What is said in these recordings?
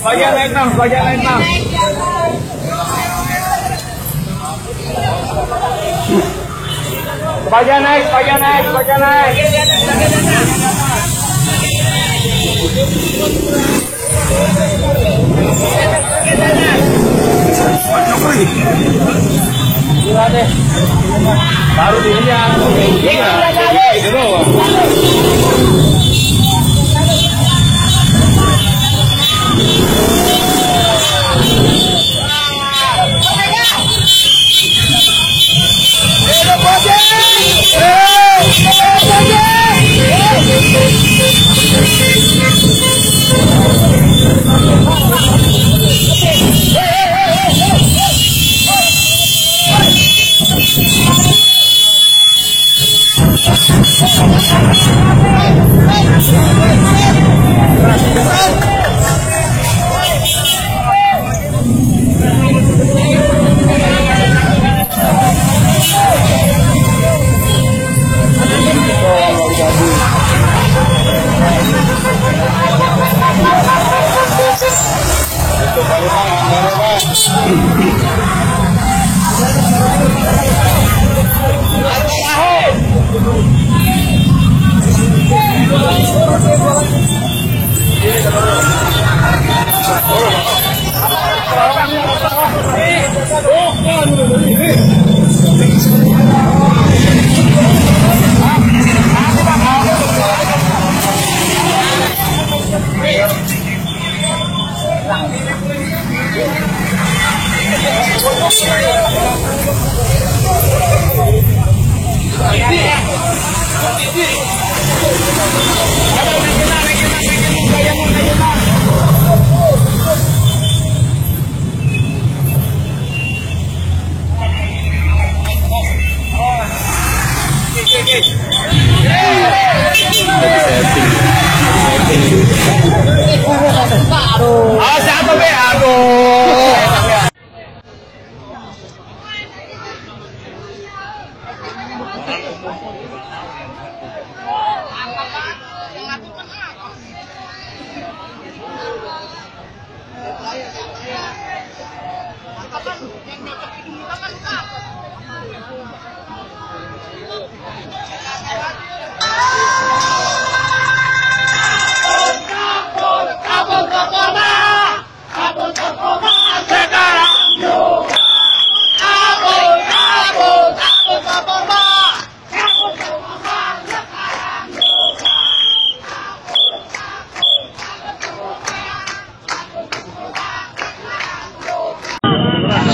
Sebagian naik 6, sebagian naik 6. Sebagian naik, sebagian naik, sebagian naik. Gila deh. Baru dilihat.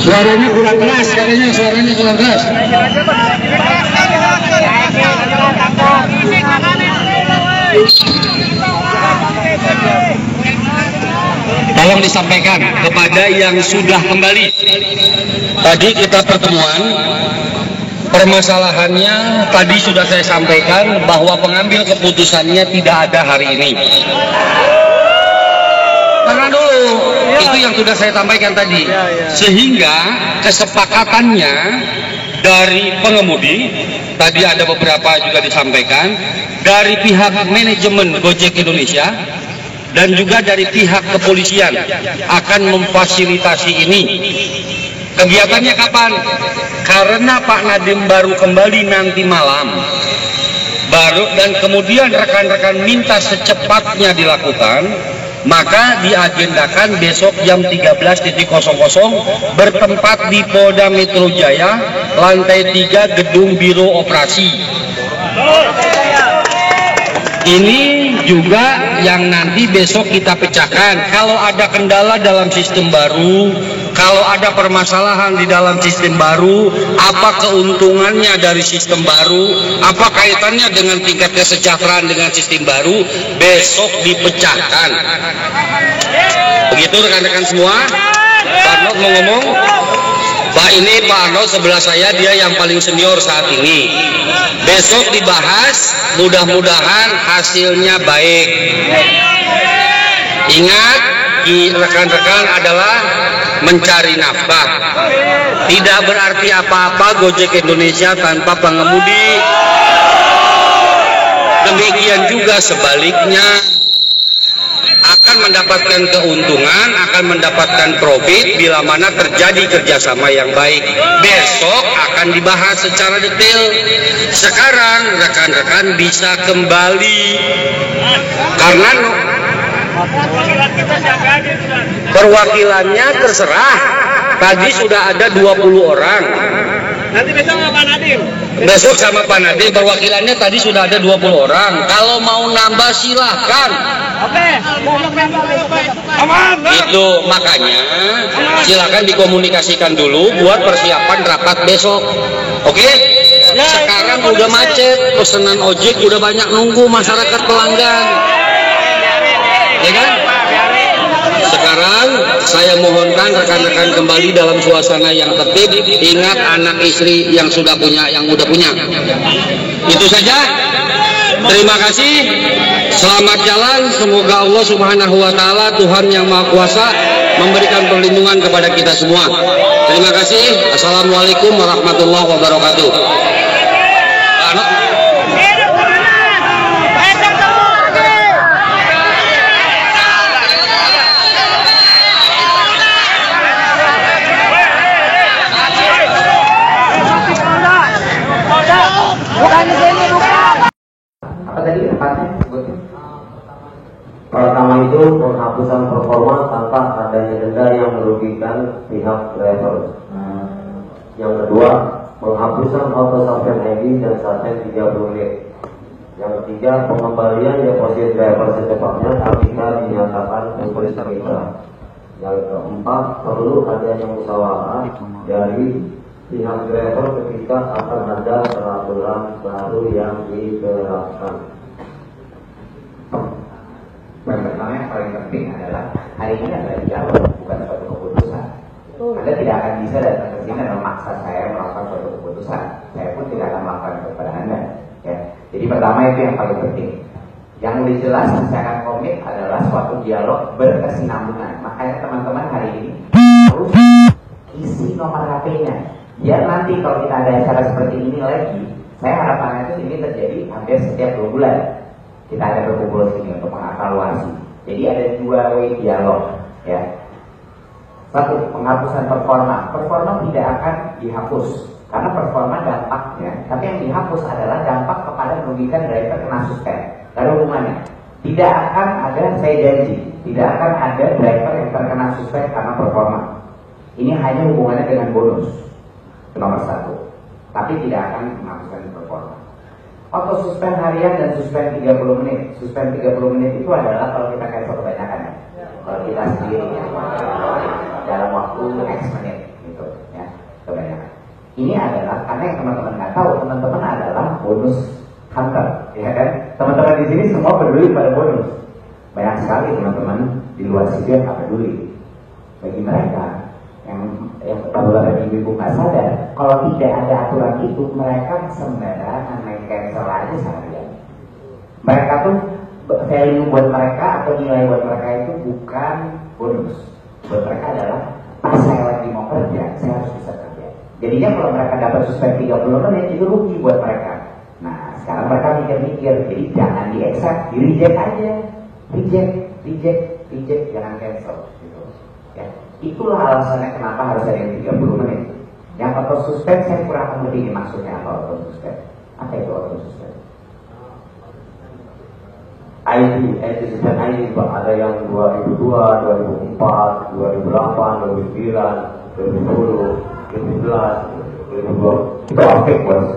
Suaranya kurang keras, katanya suaranya kurang keras. Tolong disampaikan kepada yang sudah kembali. Tadi kita pertemuan, permasalahannya tadi sudah saya sampaikan bahwa pengambil keputusannya tidak ada hari ini. Karena dulu itu yang sudah saya sampaikan tadi, sehingga kesepakatannya dari pengemudi tadi ada beberapa juga disampaikan dari pihak manajemen Gojek Indonesia dan juga dari pihak kepolisian akan memfasilitasi ini. Kegiatannya kapan? Karena Pak Nadiem baru kembali nanti malam, dan kemudian rekan-rekan minta secepatnya dilakukan, maka diagendakan besok jam 13.00 bertempat di Polda Metro Jaya, lantai 3 Gedung Biro Operasi. Ini juga yang nanti besok kita pecahkan. Kalau ada kendala dalam sistem baru, kalau ada permasalahan di dalam sistem baru, apa keuntungannya dari sistem baru, apa kaitannya dengan tingkat kesejahteraan dengan sistem baru, besok dipecahkan. Begitu rekan-rekan semua. Pak Arnold mau ngomong? Pak, ini Pak Arnold sebelah saya, dia yang paling senior saat ini. Besok dibahas, mudah-mudahan hasilnya baik. Ingat, rekan-rekan adalah mencari nafkah. Tidak berarti apa-apa Gojek Indonesia tanpa pengemudi. Demikian juga sebaliknya, akan mendapatkan keuntungan, akan mendapatkan profit bila mana terjadi kerjasama yang baik. Besok akan dibahas secara detail. Sekarang rekan-rekan bisa kembali karena perwakilannya terserah. Tadi sudah ada 20 orang. Nanti besok sama Pak Nadiem. Besok sama Pak Nadiem, perwakilannya tadi sudah ada 20 orang. Kalau mau nambah silahkan. Oke. Aman. Itu makanya silakan dikomunikasikan dulu buat persiapan rapat besok. Oke? Sekarang udah macet, pesanan ojek udah banyak nunggu masyarakat pelanggan. Ya kan? Sekarang saya mohonkan rekan-rekan kembali dalam suasana yang tertib. Ingat anak istri yang sudah punya, yang udah punya. Itu saja. Terima kasih. Selamat jalan. Semoga Allah Subhanahu wa taala, Tuhan yang Maha Kuasa, memberikan perlindungan kepada kita semua. Terima kasih. Assalamualaikum warahmatullahi wabarakatuh. Apa tadi tempatnya? Pertama itu penghapusan performa tanpa adanya denda yang merugikan pihak driver. Yang kedua, penghapusan auto suspend ID dan suspend 30 menit. Yang ketiga, pengembalian deposit driver secepatnya apabila dinyatakan putus kita. Yang keempat, perlu adanya musyawarah dari pihak driver ketika akan ada peraturan baru yang diterapkan. Yang pertama yang paling penting adalah hari ini adalah dialog, bukan suatu keputusan. Anda tidak akan bisa datang ke sini dan memaksa saya melakukan suatu keputusan. Saya pun tidak akan melakukan kepada Anda. Ya. Jadi pertama itu yang paling penting. Yang lebih jelas saya akan komit adalah suatu dialog berkesinambungan. Makanya teman-teman hari ini harus isi nomor HP-nya. Ya nanti kalau kita ada acara seperti ini lagi, saya harapannya itu ini terjadi hampir setiap 2 bulan. Kita ada berkumpul sini untuk mengevaluasi. Jadi ada 2 way dialog, ya. Satu, penghapusan performa. Performa tidak akan dihapus karena performa dampaknya, tapi yang dihapus adalah dampak kepada merugikan driver kena suspend. Ada hubungannya. Tidak akan ada, saya janji, tidak akan ada driver yang terkena suspend karena performa. Ini hanya hubungannya dengan bonus. Itu nomor 1. Tapi tidak akan menghapuskan performa. Auto suspend harian dan suspend 30 menit. Suspend 30 menit itu adalah kalau kita cancel kebanyakan ya. Kalau kita sendiri ya, dalam waktu X menit gitu ya, kebanyakan. Ini adalah karena yang teman-teman nggak tahu, teman-teman adalah bonus hunter, ya kan? Teman-teman di sini semua peduli pada bonus. Banyak sekali teman-teman di luar situ yang nggak peduli. Bagi mereka yang beberapa ibu nggak sadar, kalau tidak ada aturan itu, mereka sembarangan main cancel aja seharian. Mereka tuh value buat mereka atau nilai buat mereka itu bukan bonus. Buat mereka adalah pas saya lagi mau kerja, saya harus bisa kerja. Jadinya kalau mereka dapat suspend 30 menit itu rugi buat mereka. Nah sekarang mereka mikir-mikir, jadi jangan di-accept, di-reject aja, reject, jangan cancel. Gitu. Ya. Itulah alasannya kenapa harus ada yang 30 menit. Yang auto suspend saya kurang mengerti ini maksudnya apa auto suspend. Apa itu auto suspend? ID suspend ID, Pak. Ada yang 2002, 2004, 2008, 2009, 2010, 2011, 2012. Itu off bos.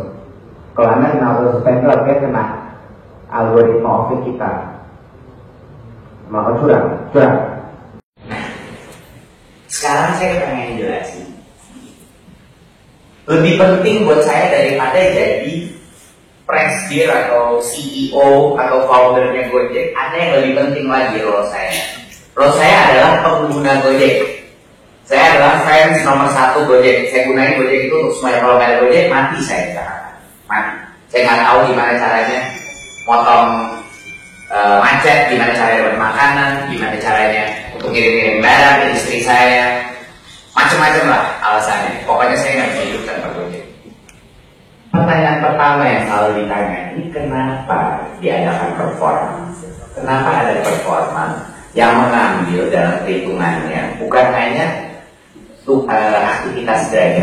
Kalau Anda kena auto suspend itu artinya kena algoritma off kita. Mau curang. Sekarang saya pengen jelasin. Lebih penting buat saya daripada jadi presidir atau CEO atau foundernya Gojek, ada yang lebih penting lagi role saya. Role saya adalah pengguna Gojek. Saya adalah fans nomor 1 Gojek. Saya gunain Gojek itu untuk semua. Kalau nggak ada Gojek, mati saya sekarang. Mati. Saya nggak tahu gimana caranya motong macet, gimana caranya dapat makanan, gimana caranya untuk ngirim-ngirim barang ke istri saya, macam-macam lah alasannya. Pokoknya saya nggak bisa hidup tanpa Gojek. Pertanyaan pertama yang selalu ditanya, ini kenapa diadakan performance. Kenapa ada performance? Yang mengambil dalam perhitungannya bukan hanya aktivitas belajar